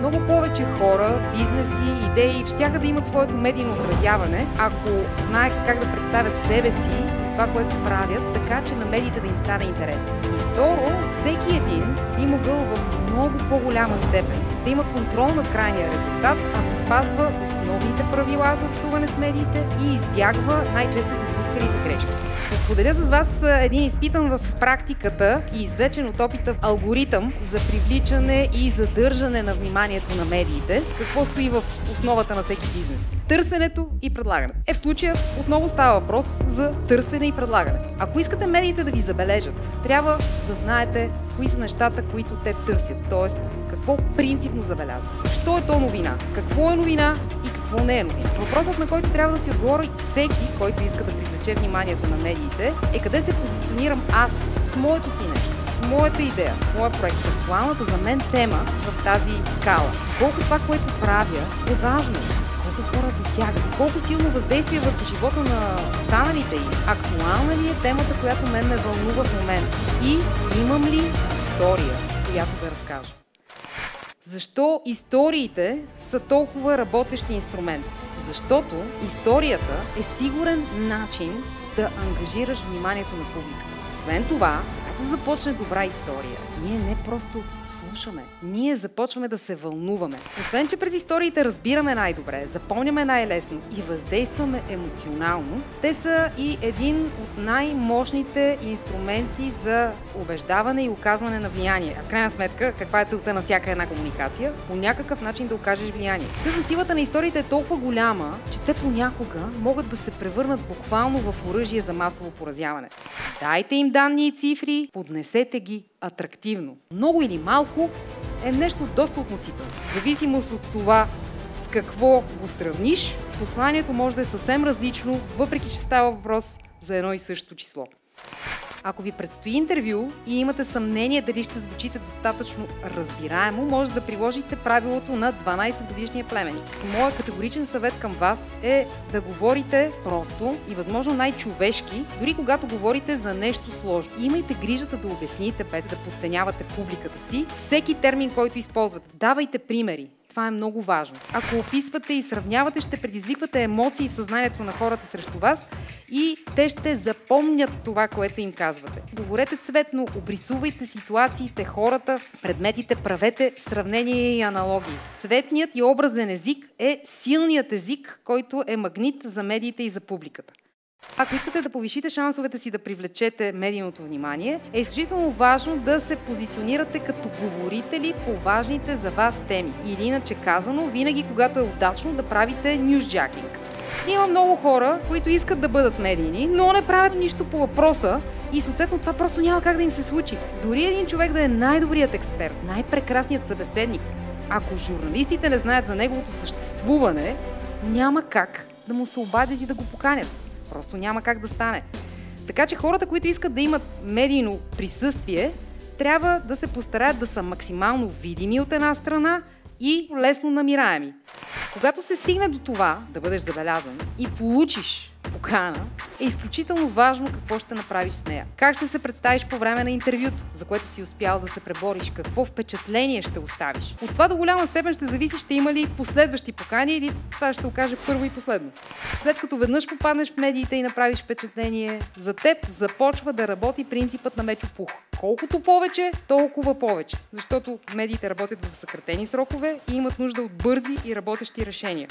много повече хора, бизнеси, идеи щяха да имат своето медийно отразяване, ако знаеха как да представят себе си и това, което правят, така че на медиите да им стане интересно. И второ, всеки един би могъл в много по-голяма степен да има контрол над крайния резултат, ако спазва основните правила за общуване с медиите и избягва най-често допусканите грешки. Да споделя с вас един изпитан в практиката и извлечен от опита алгоритъм за привличане и задържане на вниманието на медиите. Какво стои в основата на всеки бизнес? Търсенето и предлагането. В случая отново става въпрос за търсене и предлагане. Ако искате медиите да ви забележат, трябва да знаете кои са нещата, които те търсят. Тоест, какво принципно забелязват. Що е то новина? Какво е новина и какво не е новина? Въпросът, на който трябва да си отговори всеки, който иска да привлече вниманието на медиите, е къде се позиционирам аз с моето си нещо, с моята идея, с моя проект, с актуалната за мен тема в тази скала. Колко това, което правя, е важно. Колко хора засяга, колко силно въздействие върху живота на останалите им. Актуална ли е темата, която мен ме вълнува в момента? И имам ли история, която да разкажа? Защо историите са толкова работещ инструмент? Защото историята е сигурен начин да ангажираш вниманието на публиката. Освен това, когато започне добра история, ние не просто слушаме, ние започваме да се вълнуваме. Освен, че през историите разбираме най-добре, запомняме най-лесно и въздействаме емоционално, те са и един от най-мощните инструменти за убеждаване и оказване на влияние. А в крайна сметка, каква е целта на всяка една комуникация? По някакъв начин да окажеш влияние. Всъщност силата на историите е толкова голяма, че те понякога могат да се превърнат буквално в оръжие за масово поразяване. Дайте им данни и цифри, поднесете ги атрактивно. Много или малко е нещо доста относително. В зависимост от това с какво го сравниш, посланието може да е съвсем различно, въпреки че става въпрос за едно и също число. Ако ви предстои интервю и имате съмнение дали ще звучите достатъчно разбираемо, може да приложите правилото на 12-годишния племенник. Моят категоричен съвет към вас е да говорите просто и възможно най-човешки, дори когато говорите за нещо сложно. Имайте грижата да обясните, без да подценявате публиката си, всеки термин, който използвате. Давайте примери. Това е много важно. Ако описвате и сравнявате, ще предизвиквате емоции в съзнанието на хората срещу вас и те ще запомнят това, което им казвате. Говорете цветно, обрисувайте ситуациите, хората, предметите, правете сравнения и аналогии. Цветният и образен език е силният език, който е магнит за медиите и за публиката. Ако искате да повишите шансовете си да привлечете медийното внимание, е изключително важно да се позиционирате като говорители по важните за вас теми. Или иначе казано, винаги когато е удачно да правите нюзджакинг. Има много хора, които искат да бъдат медийни, но не правят нищо по въпроса и съответно това просто няма как да им се случи. Дори един човек да е най-добрият експерт, най-прекрасният събеседник, ако журналистите не знаят за неговото съществуване, няма как да му се обадят и да го поканят. Просто няма как да стане. Така че хората, които искат да имат медийно присъствие, трябва да се постараят да са максимално видими от една страна и лесно намираеми. Когато се стигне до това да бъдеш забелязан и получиш покана, е изключително важно какво ще направиш с нея. Как ще се представиш по време на интервюто, за което си успял да се пребориш, какво впечатление ще оставиш. От това до голяма степен ще зависи, ще има ли последващи покани или това ще се окаже първо и последно. След като веднъж попаднеш в медиите и направиш впечатление, за теб започва да работи принципът на Мечо Пух. Колкото повече, толкова повече. Защото медиите работят в съкратени срокове и имат нужда от бързи и работещи решения.